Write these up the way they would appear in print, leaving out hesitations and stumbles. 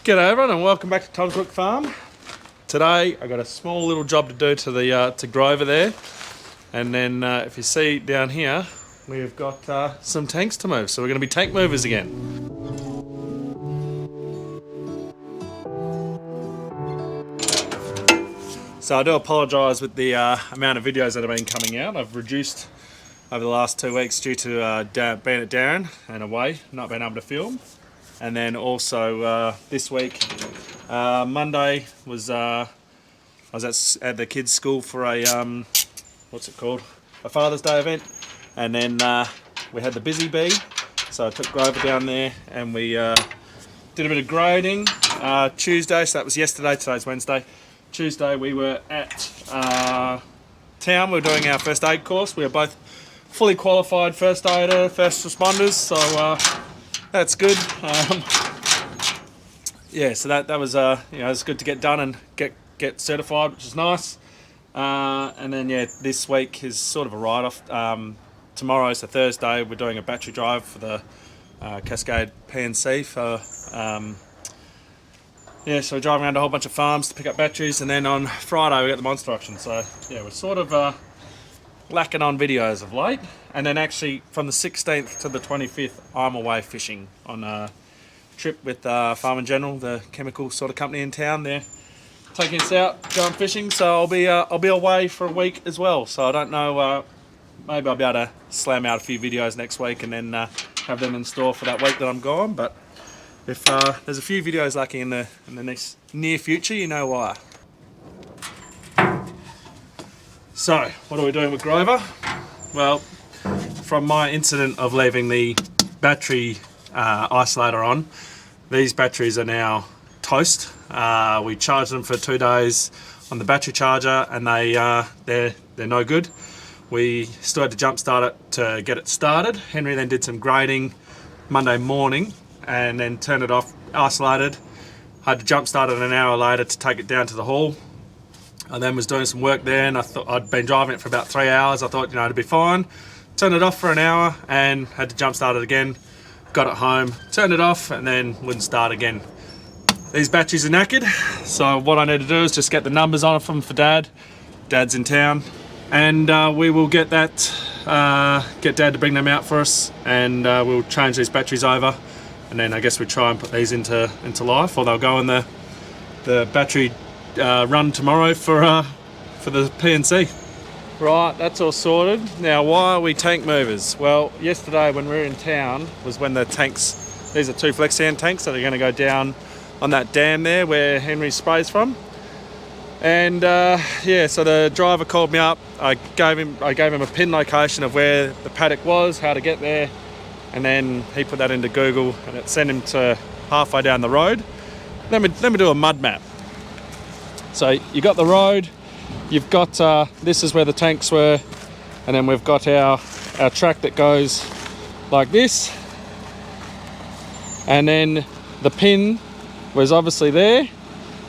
G'day everyone and welcome back to Tom's Brook Farm. Today I got a small little job to do to the to Grover there, and then if you see down here we've got some tanks to move, so we're going to be tank movers again. So I do apologise with the amount of videos that have been coming out. I've reduced over the last 2 weeks due to being at Darren and away, not being able to film. And then also this week, Monday was I was at the kids' school for a what's it called? A Father's Day event, and then we had the busy bee, so I took Grover down there and we did a bit of grading. Tuesday, so that was yesterday. Today's Wednesday. Tuesday we were at town. We were doing our first aid course. We were both fully qualified first aider, first responders, so. That's good. Yeah, so that was it's good to get done and get certified, which is nice. And then this week is sort of a write-off. Tomorrow, so Thursday, we're doing a battery drive for the Cascade PNC for so we're driving around a whole bunch of farms to pick up batteries, and then on Friday we got the monster auction. So yeah, we're sort of lacking on videos of late. And then actually from the 16th to the 25th I'm away fishing on a trip with Farm & General, the chemical sort of company in town. They're taking us out going fishing, so I'll be away for a week as well. So I don't know, maybe I'll be able to slam out a few videos next week and then have them in store for that week that I'm gone. But if there's a few videos lucky in the next near future, you know why. So what are we doing with Grover? Well, from my incident of leaving the battery isolator on, these batteries are now toast. We charged them for 2 days on the battery charger, and they're no good. We still had to jump start it to get it started. Henry then did some grading Monday morning and then turned it off, isolated. Had to jump start it an hour later to take it down to the hall. I then was doing some work there, and I thought I'd been driving it for about 3 hours. I thought, it'd be fine. Turned it off for an hour and had to jump start it again. Got it home, turned it off, and then wouldn't start again. These batteries are knackered, so what I need to do is just get the numbers on them for Dad. Dad's in town, and we will get that, get Dad to bring them out for us, and we'll change these batteries over, and then I guess we try and put these into life, or they'll go in the battery run tomorrow for the PNC. Right, that's all sorted. Now, why are we tank movers? Well, yesterday when we were in town was when the tanks, these are 2 FlexSand tanks that are going to go down on that dam there where Henry sprays from. And so the driver called me up. I gave him a pin location of where the paddock was, how to get there, and then he put that into Google and it sent him to halfway down the road. Let me do a mud map. So you got the road. You've got, this is where the tanks were, and then we've got our track that goes like this, and then the pin was obviously there,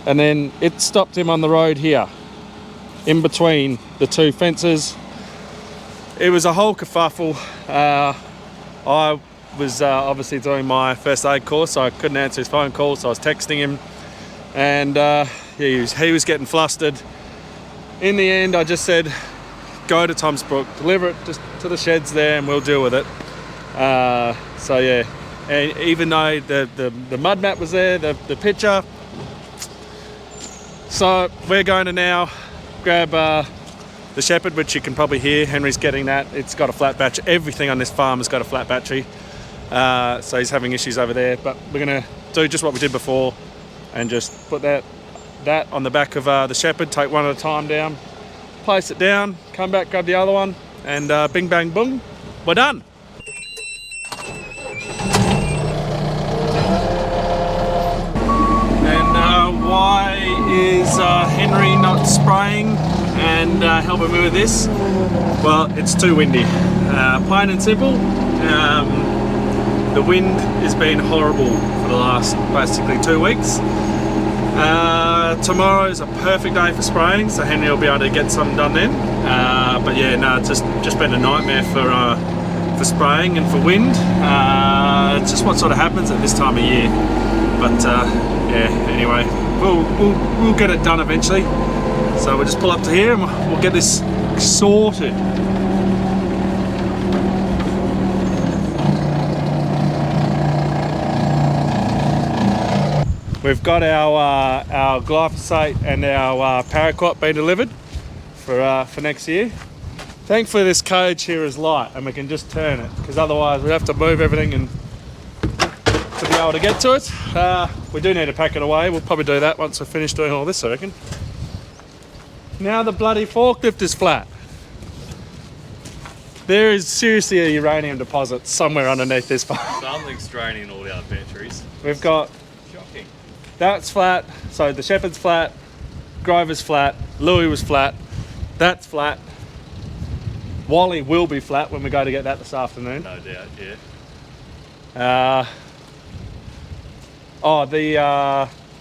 and then it stopped him on the road here, in between the 2 fences. It was a whole kerfuffle. I was obviously doing my first aid course, so I couldn't answer his phone call, so I was texting him, and he was getting flustered. In the end, I just said, go to Tom's Brook, deliver it just to the sheds there, and we'll deal with it. So yeah, and even though the mud map was there, the picture. So we're going to now grab the Shepherd, which you can probably hear. Henry's getting that. It's got a flat battery. Everything on this farm has got a flat battery. So he's having issues over there. But we're going to do just what we did before and just put that on the back of the Shepherd, take one at a time down, place it down, come back, grab the other one, and bing bang boom, we're done. And why is Henry not spraying and helping me with this? Well, it's too windy. Plain and simple. The wind has been horrible for the last basically 2 weeks. Tomorrow is a perfect day for spraying, so Henry will be able to get something done then. But yeah, no, it's just been a nightmare for spraying and for wind. It's just what sort of happens at this time of year. But yeah, anyway, we'll get it done eventually. So we'll just pull up to here and we'll get this sorted. We've got our glyphosate and our paraquat being delivered for next year. Thankfully this cage here is light and we can just turn it, because otherwise we'd have to move everything and to be able to get to it. We do need to pack it away. We'll probably do that once we're finished doing all this, I reckon. Now the bloody forklift is flat. There is seriously a uranium deposit somewhere underneath this part. Something's draining all our batteries. We've got... Shocking. That's flat, so the Shepherd's flat, Grover's flat, Louis was flat, that's flat. Wally will be flat when we go to get that this afternoon. No doubt, yeah.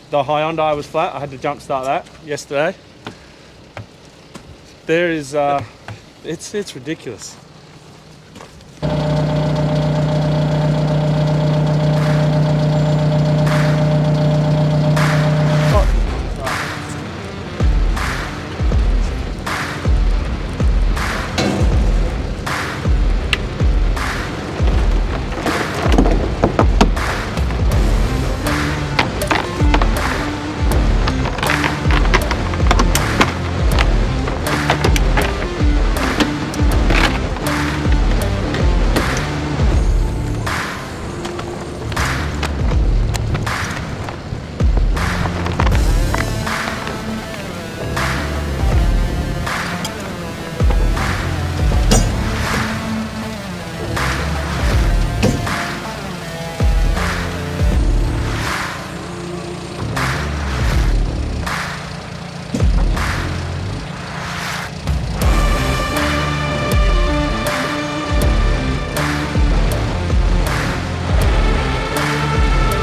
The Hyundai was flat. I had to jump start that yesterday. There is, it's ridiculous.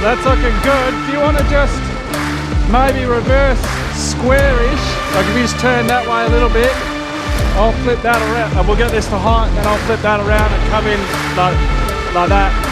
That's looking good. Do you want to just maybe reverse squarish? Like if you just turn that way a little bit, I'll flip that around and we'll get this to height, and then I'll flip that around and come in like that.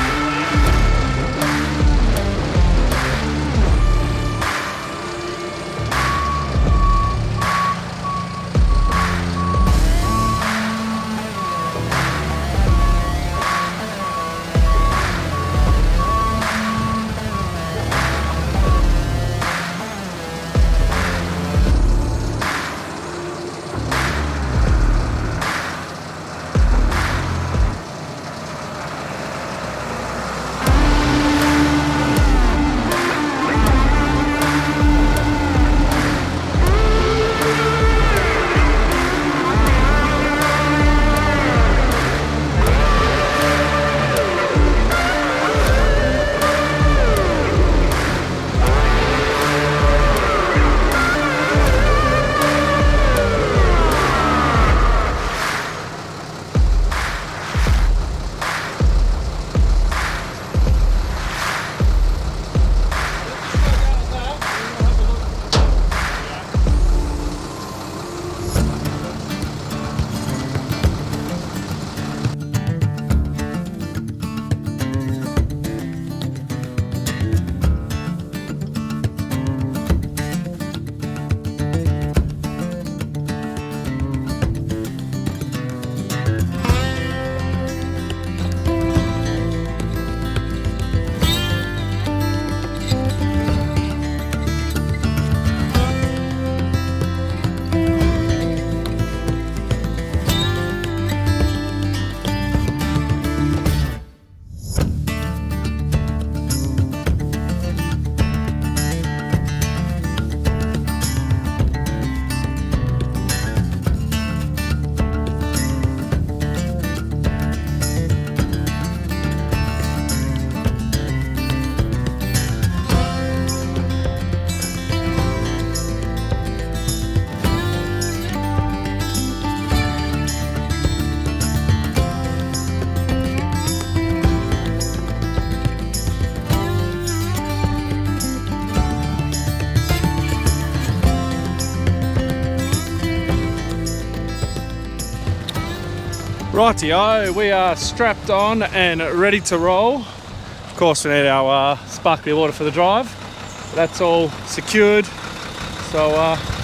Rightio, we are strapped on and ready to roll. Of course we need our sparkly water for the drive. That's all secured. So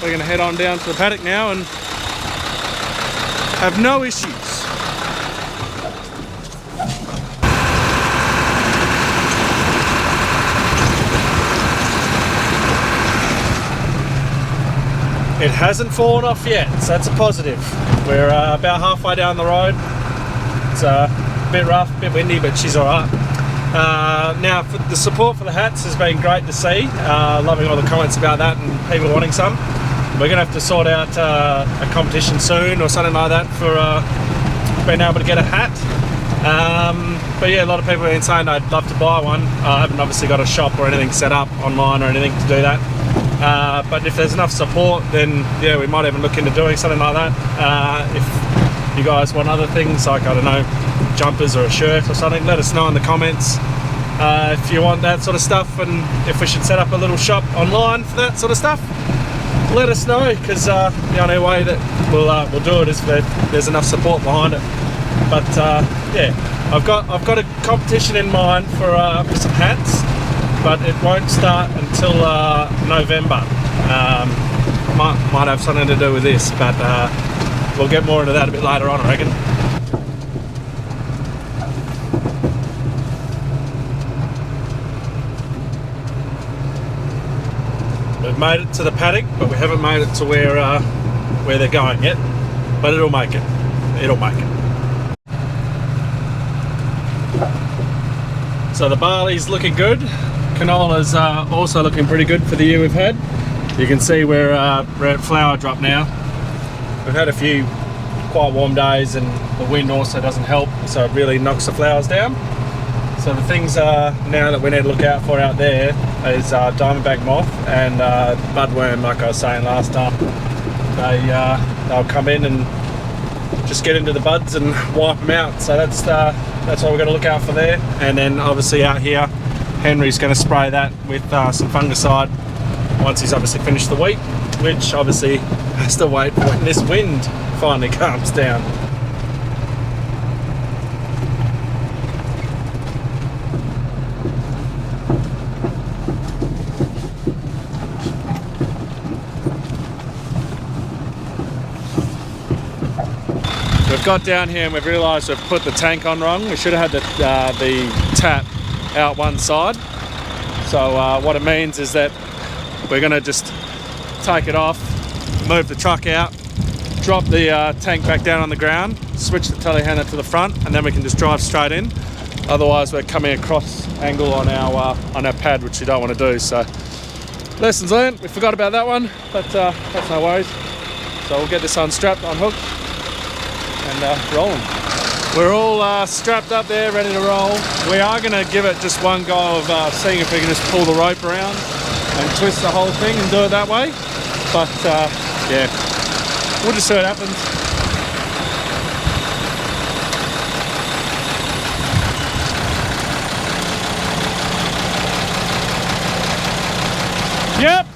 we're going to head on down to the paddock now and have no issues. It hasn't fallen off yet, so that's a positive. We're about halfway down the road. It's a bit rough, a bit windy, but she's alright. Now, the support for the hats has been great to see. Loving all the comments about that and people wanting some. We're going to have to sort out a competition soon or something like that for being able to get a hat. But yeah, a lot of people have been saying they'd love to buy one. I haven't obviously got a shop or anything set up online or anything to do that. But if there's enough support, then yeah, we might even look into doing something like that. If you guys want other things, like, I don't know, jumpers or a shirt or something, let us know in the comments if you want that sort of stuff, and if we should set up a little shop online for that sort of stuff. Let us know, because the only way that we'll do it is if there's enough support behind it. But yeah, I've got a competition in mind for some hats, but it won't start until November. Might have something to do with this, but we'll get more into that a bit later on, I reckon. We've made it to the paddock, but we haven't made it to where they're going yet. But it'll make it. It'll make it. So the barley's looking good. Canola's also looking pretty good for the year we've had. You can see we're at flower drop now. We've had a few quite warm days, and the wind also doesn't help, so it really knocks the flowers down. So the things now that we need to look out for out there is diamondback moth and budworm, like I was saying last time. They'll come in and just get into the buds and wipe them out. So that's what we're going to look out for there. And then obviously out here, Henry's going to spray that with some fungicide once he's obviously finished the wheat, which obviously has to wait when this wind finally calms down. We've got down here and we've realised we've put the tank on wrong. We should have had the tap out one side. So what it means is that we're going to just take it off, move the truck out, drop the tank back down on the ground, switch the telehandler to the front, and then we can just drive straight in. Otherwise we're coming across angle on our pad, which we don't want to do. So lessons learned. We forgot about that one, but that's no worries. So we'll get this unstrapped, unhooked, and rolling. We're all strapped up there, ready to roll. We are going to give it just one go of seeing if we can just pull the rope around and twist the whole thing and do it that way. But yeah, we'll just see what happens. Yep.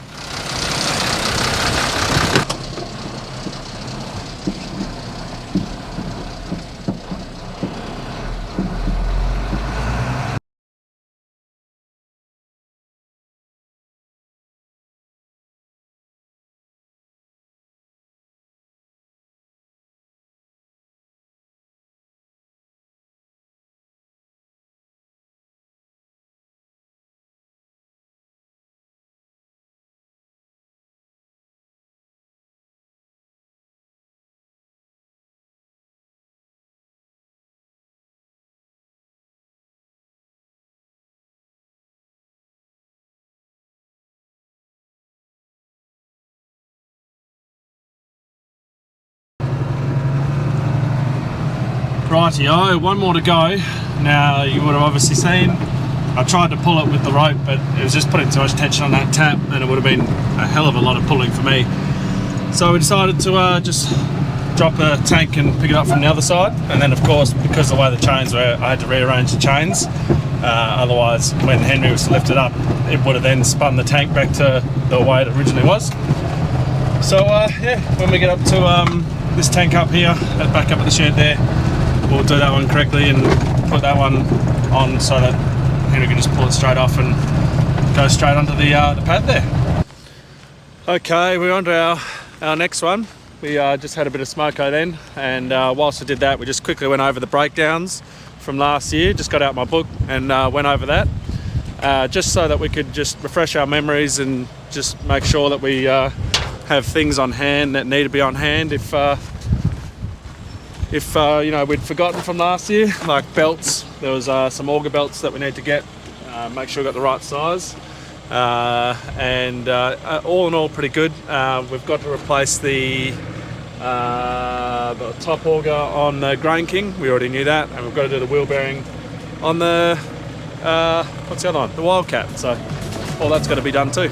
Rightio, one more to go. Now you would have obviously seen I tried to pull it with the rope, but it was just putting too much tension on that tap, and it would have been a hell of a lot of pulling for me. So we decided to just drop the tank and pick it up from the other side, and then of course, because of the way the chains were, I had to rearrange the chains. Otherwise, when Henry was to lift it up, it would have then spun the tank back to the way it originally was. So yeah, when we get up to this tank up here, back up at the shed there, we'll do that one correctly and put that one on so that Henry can just pull it straight off and go straight onto the pad there. Okay, we're on to our next one. We just had a bit of smoko then, and whilst we did that, we just quickly went over the breakdowns from last year. Just got out my book and went over that, just so that we could just refresh our memories and just make sure that we have things on hand that need to be on hand if you know, we'd forgotten from last year, like belts. There was some auger belts that we need to get, make sure we got the right size, and all in all pretty good. We've got to replace the top auger on the Grain King. We already knew that, and we've got to do the wheel bearing on the what's the other one, the Wildcat. So all that's got to be done too.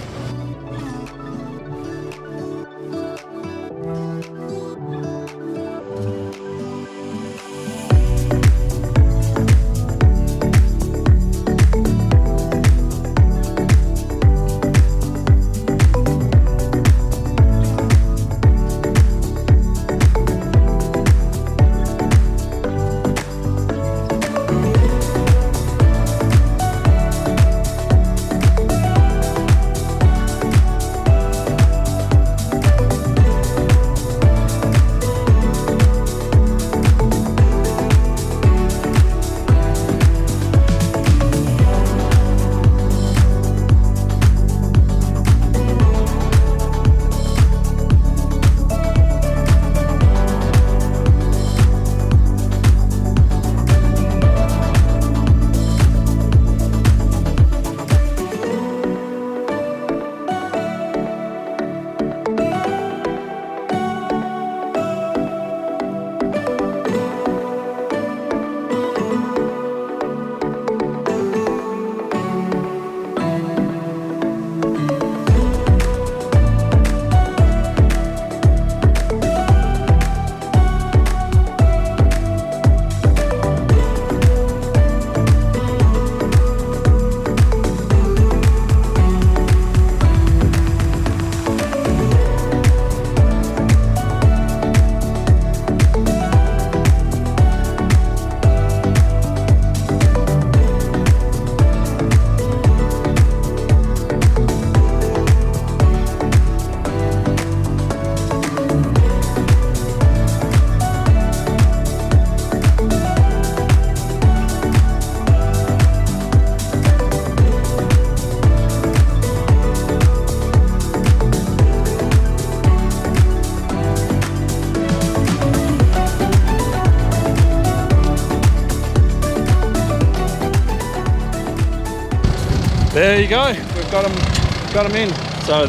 There you go, we've got them in. So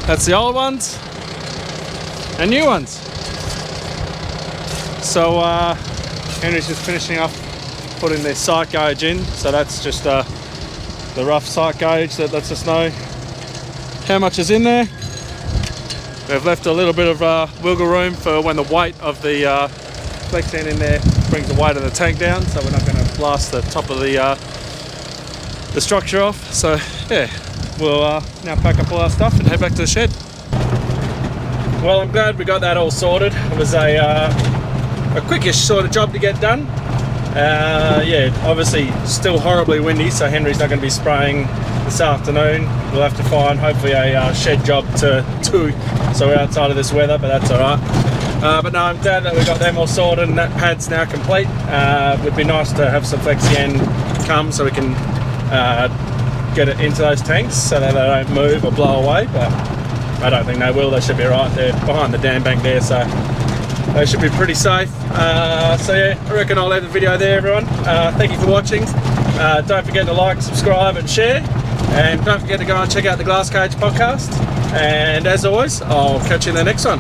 that's the old ones and new ones. So Henry's just finishing up putting the sight gauge in. So that's just the rough sight gauge that lets us know how much is in there. We've left a little bit of wiggle room for when the weight of the flex end in there brings the weight of the tank down, so we're not going to blast the top of the structure off. So yeah, we'll now pack up all our stuff and head back to the shed. Well, I'm glad we got that all sorted. It was a quickish sort of job to get done. Yeah, obviously still horribly windy, so Henry's not going to be spraying this afternoon. We'll have to find hopefully a shed job to do, so we're outside of this weather, but that's all right. But no, I'm glad that we got them all sorted and that pad's now complete. It would be nice to have some Flexi End come so we can get it into those tanks so that they don't move or blow away, but I don't think they will. They should be right there behind the dam bank there, so they should be pretty safe. So yeah, I reckon I'll leave the video there, everyone. Thank you for watching. Don't forget to like, subscribe and share, and don't forget to go and check out the Glass Cage podcast, and as always, I'll catch you in the next one.